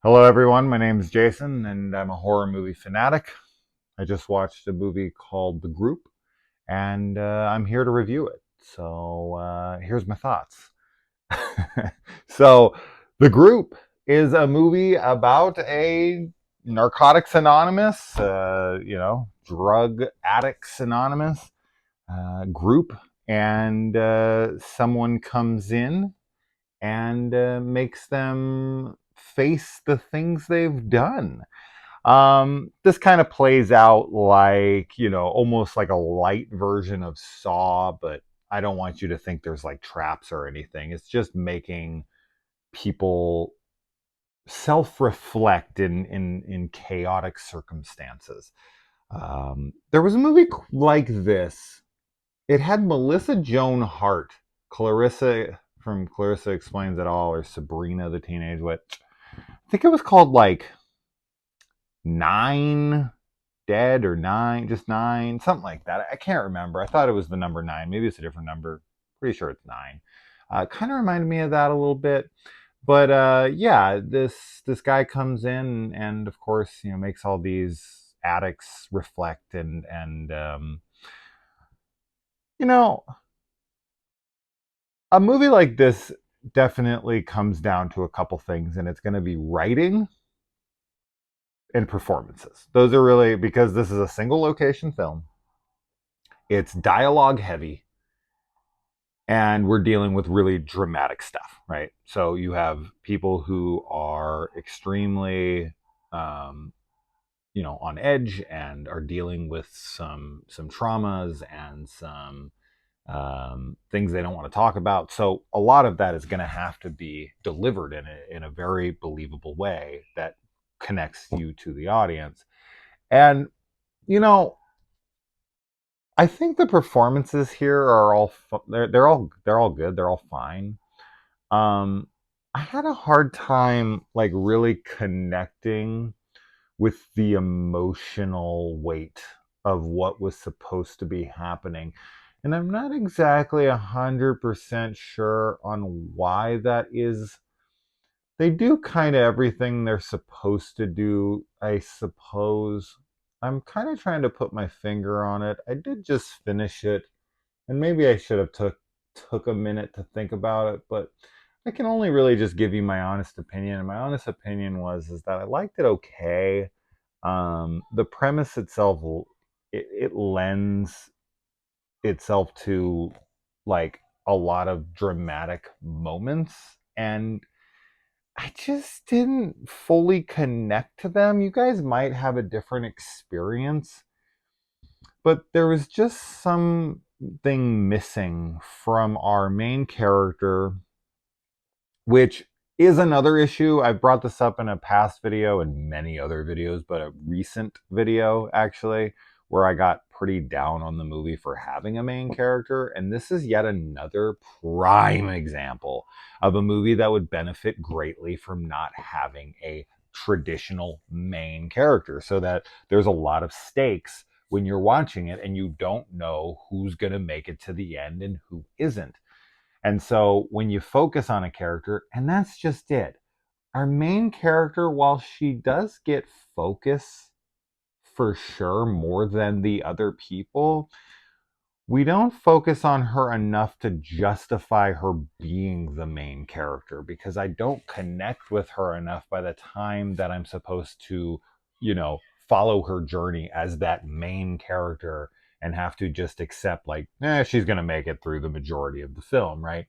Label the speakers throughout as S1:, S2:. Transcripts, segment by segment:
S1: Hello, everyone. My name is Jason, and I'm a horror movie fanatic. I just watched a movie called The Group, and I'm here to review it. So here's my thoughts. so, The Group is a movie about a Narcotics Anonymous, Drug Addicts Anonymous group, and someone comes in and makes them face the things they've done. This kind of plays out like, almost like a light version of Saw, but I don't want you to think there's like traps or anything. It's just making people self-reflect in chaotic circumstances. There was a movie like this. It had Melissa Joan Hart, Clarissa from Clarissa Explains It All, or Sabrina the Teenage Witch. I think it was called like Nine Dead or Nine, just Nine, something like that. I can't remember. I thought it was the number nine. Maybe it's a different number. Pretty sure it's nine. Kind of reminded me of that a little bit. But yeah, this guy comes in and of course makes all these addicts reflect and you know a movie like this definitely comes down to a couple things, and it's going to be writing and performances. Those are really, because this is a single location film. It's dialogue heavy, and we're dealing with really dramatic stuff, right? So you have people who are extremely, um, on edge and are dealing with some traumas and some things they don't want to talk about. So a lot of that is going to have to be delivered in a very believable way that connects you to the audience. And you know, I think the performances here are all they're all good. They're all fine. Um, I had a hard time like really connecting with the emotional weight of what was supposed to be happening. And I'm not exactly 100% sure on why that is. They do kind of everything they're supposed to do, I suppose. I'm kind of trying to put my finger on it. I did just finish it, and maybe I should have took a minute to think about it, but I can only really just give you my honest opinion. And my honest opinion was is that I liked it okay. The premise itself, it lends itself to like a lot of dramatic moments, and I just didn't fully connect to them. You guys might have a different experience, but there was just something missing from our main character, which is another issue. I've brought this up in a past video and many other videos, but a recent video actually, where I got pretty down on the movie for having a main character. And this is yet another prime example of a movie that would benefit greatly from not having a traditional main character, so that there's a lot of stakes when you're watching it and you don't know who's going to make it to the end and who isn't. And so when you focus on a character, and that's just it, our main character, while she does get focus for sure more than the other people, we don't focus on her enough to justify her being the main character, because I don't connect with her enough by the time that I'm supposed to, follow her journey as that main character and have to just accept, like, she's going to make it through the majority of the film, right?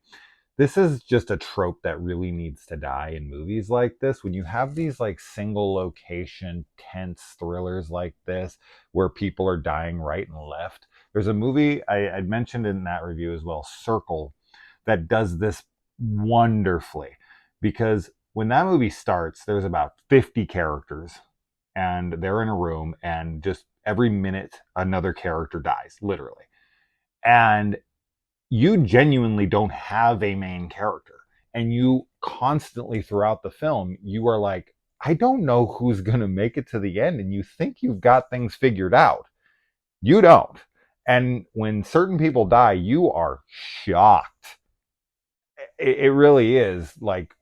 S1: This is just a trope that really needs to die in movies like this. When you have these like single location tense thrillers like this, where people are dying right and left. There's a movie I'd mentioned in that review as well, Circle, that does this wonderfully. Because when that movie starts, there's about 50 characters, and they're in a room, and just every minute another character dies, literally. And you genuinely don't have a main character. And you constantly throughout the film, you are like, I don't know who's going to make it to the end. And you think you've got things figured out. You don't. And when certain people die, you are shocked. It really is like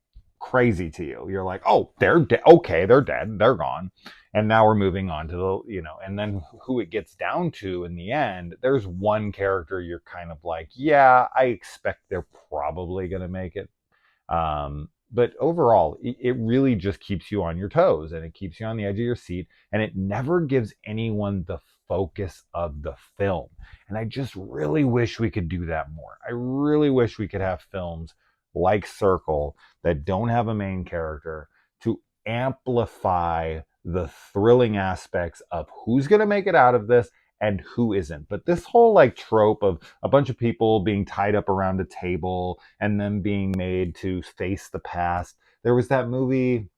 S1: crazy to you. You're like, oh, they're okay, they're dead, they're gone. And now we're moving on to the, and then who it gets down to in the end, there's one character you're kind of like, yeah, I expect they're probably going to make it. But overall, it really just keeps you on your toes and it keeps you on the edge of your seat, and it never gives anyone the focus of the film. And I just really wish we could do that more. I really wish we could have films like Circle that don't have a main character to amplify the thrilling aspects of who's going to make it out of this and who isn't. But this whole like trope of a bunch of people being tied up around a table and then being made to face the past. There was that movie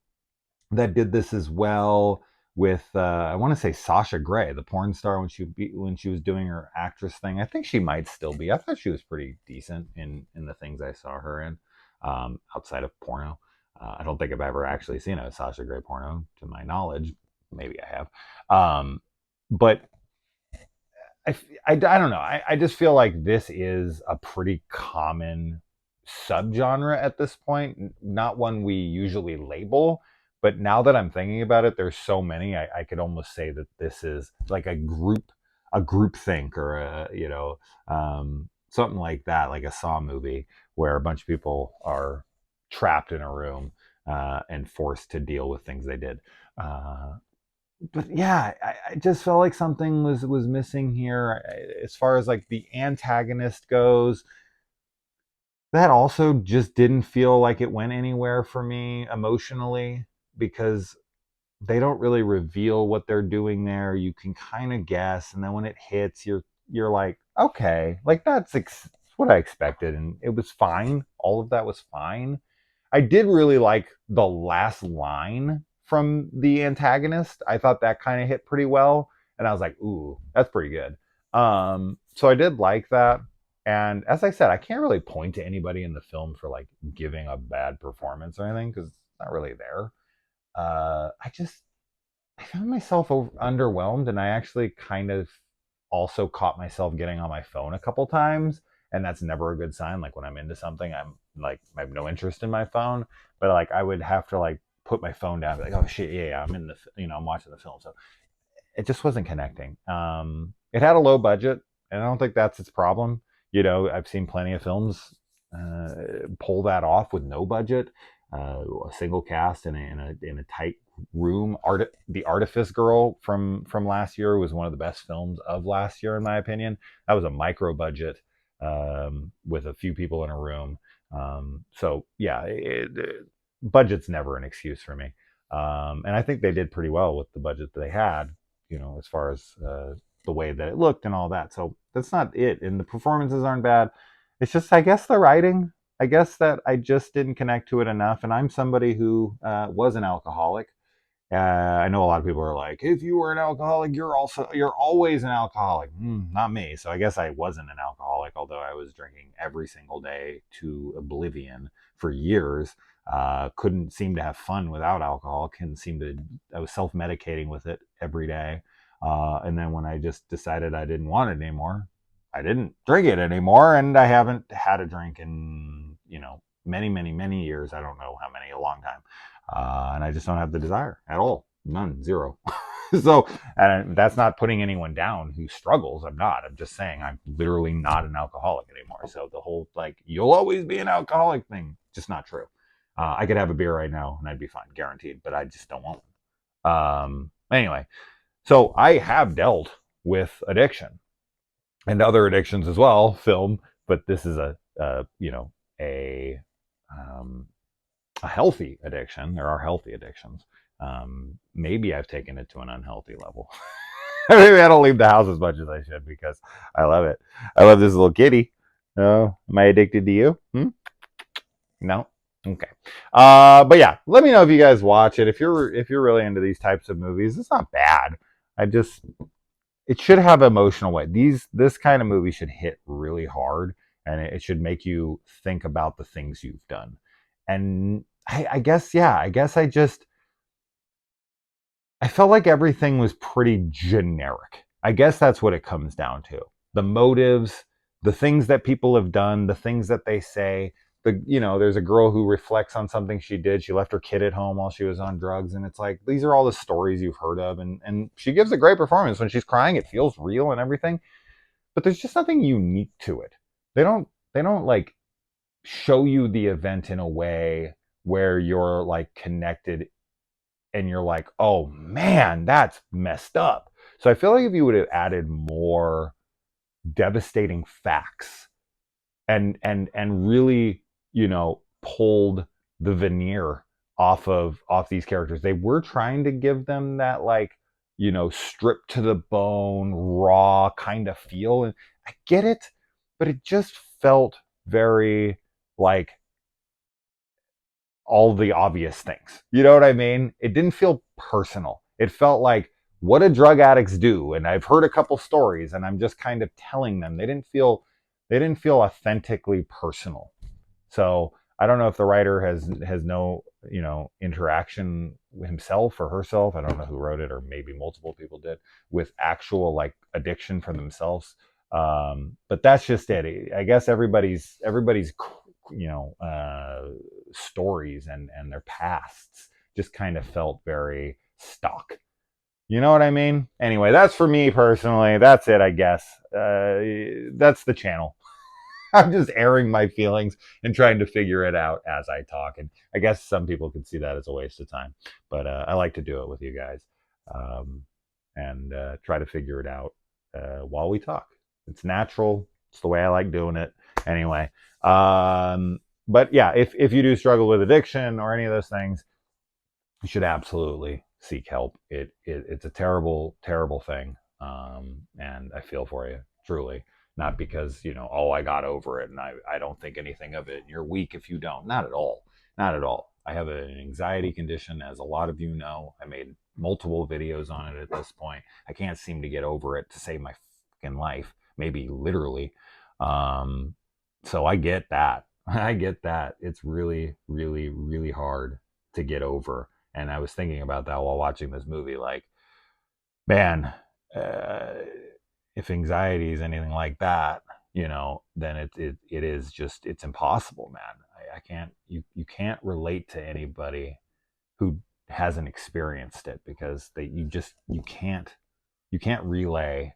S1: that did this as well with I want to say Sasha Grey, the porn star, when she was doing her actress thing. I think she might still be. I thought she was pretty decent in the things I saw her in, outside of porno. I don't think I've ever actually seen a Sasha Grey porno, to my knowledge. Maybe I have, but I don't know. I just feel like this is a pretty common subgenre at this point, not one we usually label. But now that I'm thinking about it, there's so many. I could almost say that this is like a group think, or something like that, like a Saw movie where a bunch of people are trapped in a room and forced to deal with things they did. But yeah, I just felt like something was missing here as far as like the antagonist goes. That also just didn't feel like it went anywhere for me emotionally, because they don't really reveal what they're doing there. You can kind of guess, and then when it hits, you're like, okay, like that's what I expected, and it was fine. All of that was fine. I did really like the last line from the antagonist. I thought that kind of hit pretty well, and I was like, "Ooh, that's pretty good." So I did like that. And as I said, I can't really point to anybody in the film for like giving a bad performance or anything, because it's not really there. I found myself underwhelmed, and I actually kind of also caught myself getting on my phone a couple times, and that's never a good sign. Like when I'm into something, I have no interest in my phone, but like I would have to like put my phone down, and be like, oh shit, yeah, I'm in the, I'm watching the film, so it just wasn't connecting. It had a low budget, and I don't think that's its problem. I've seen plenty of films pull that off with no budget, a single cast in a tight room. The Artifice Girl from last year was one of the best films of last year, in my opinion. That was a micro budget, with a few people in a room. So yeah, budget's never an excuse for me. And I think they did pretty well with the budget that they had, as far as the way that it looked and all that. So that's not it. And the performances aren't bad. It's just, I guess, the writing. I guess that I just didn't connect to it enough. And I'm somebody who was an alcoholic. I know a lot of people are like, if you were an alcoholic, you're always an alcoholic. Not me. So I guess I wasn't an alcoholic, although I was drinking every single day to oblivion for years. Couldn't seem to have fun without alcohol. I was self-medicating with it every day. And then when I just decided I didn't want it anymore, I didn't drink it anymore. And I haven't had a drink in, many, many, many years. I don't know how many, a long time. And I just don't have the desire at all. None, zero. So, and that's not putting anyone down who struggles. I'm not. I'm just saying I'm literally not an alcoholic anymore. So the whole like, you'll always be an alcoholic thing, just not true. I could have a beer right now and I'd be fine, guaranteed, but I just don't want one. Anyway, so I have dealt with addiction and other addictions as well, film, but this is a healthy addiction. There are healthy addictions. Maybe I've taken it to an unhealthy level. Maybe I don't leave the house as much as I should because I love it. I love this little kitty. Oh, am I addicted to you? No? Okay. But yeah, let me know if you guys watch it. If you're really into these types of movies, it's not bad. It should have emotional weight. This kind of movie should hit really hard, and it should make you think about the things you've done. And I guess, yeah, I felt like everything was pretty generic. I guess that's what it comes down to. The motives, the things that people have done, the things that they say, there's a girl who reflects on something she did. She left her kid at home while she was on drugs, and it's like these are all the stories you've heard of, and she gives a great performance. When she's crying, it feels real and everything, but there's just nothing unique to it. They don't like show you the event in a way where you're like connected and you're like, oh man, that's messed up. So I feel like if you would have added more devastating facts and really, pulled the veneer off these characters. They were trying to give them that like, stripped to the bone, raw kind of feel. And I get it, but it just felt very like all the obvious things. You know what I mean? It didn't feel personal. It felt like what do drug addicts do? And I've heard a couple stories and I'm just kind of telling them. They didn't feel authentically personal. So I don't know if the writer has no, interaction himself or herself. I don't know who wrote it, or maybe multiple people did, with actual like addiction for themselves. But that's just it. I guess everybody's stories and their pasts just kind of felt very stock. You know what I mean? Anyway, that's for me personally. That's it, I guess. That's the channel. I'm just airing my feelings and trying to figure it out as I talk. And I guess some people could see that as a waste of time, but I like to do it with you guys, and try to figure it out while we talk. It's natural. It's the way I like doing it. Anyway, but yeah, if you do struggle with addiction or any of those things, you should absolutely seek help. It's a terrible, terrible thing, and I feel for you, truly. Not because I got over it and I don't think anything of it. You're weak if you don't. Not at all. Not at all. I have an anxiety condition, as a lot of you know. I made multiple videos on it at this point. I can't seem to get over it to save my fucking life. Maybe literally. So I get that. I get that. It's really, really, really hard to get over. And I was thinking about that while watching this movie. Like, man, if anxiety is anything like that, then it is just, it's impossible, man. I can't, you can't relate to anybody who hasn't experienced it, because you can't relay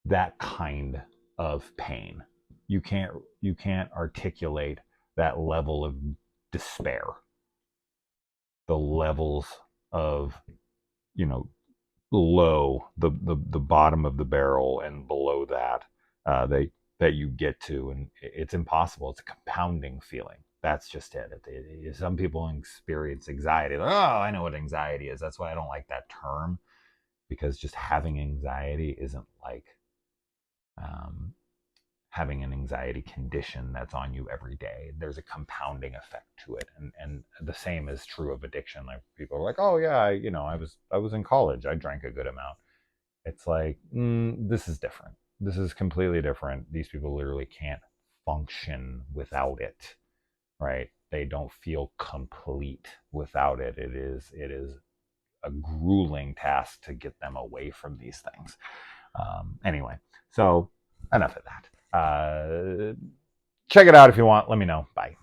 S1: that kind of pain. You can't articulate that level of despair, the levels of, low, the bottom of the barrel and below that, that you get to, and it's impossible. It's a compounding feeling. That's just it. Some people experience anxiety. Like, oh, I know what anxiety is. That's why I don't like that term, because just having anxiety isn't like um, having an anxiety condition that's on you every day. There's a compounding effect to it, and the same is true of addiction. Like, people are like, oh yeah, I was in college, I drank a good amount. It's like, this is different. This is completely different. These people literally can't function without it, right? They don't feel complete without it. It is a grueling task to get them away from these things. Anyway, so enough of that. Check it out if you want. Let me know. Bye.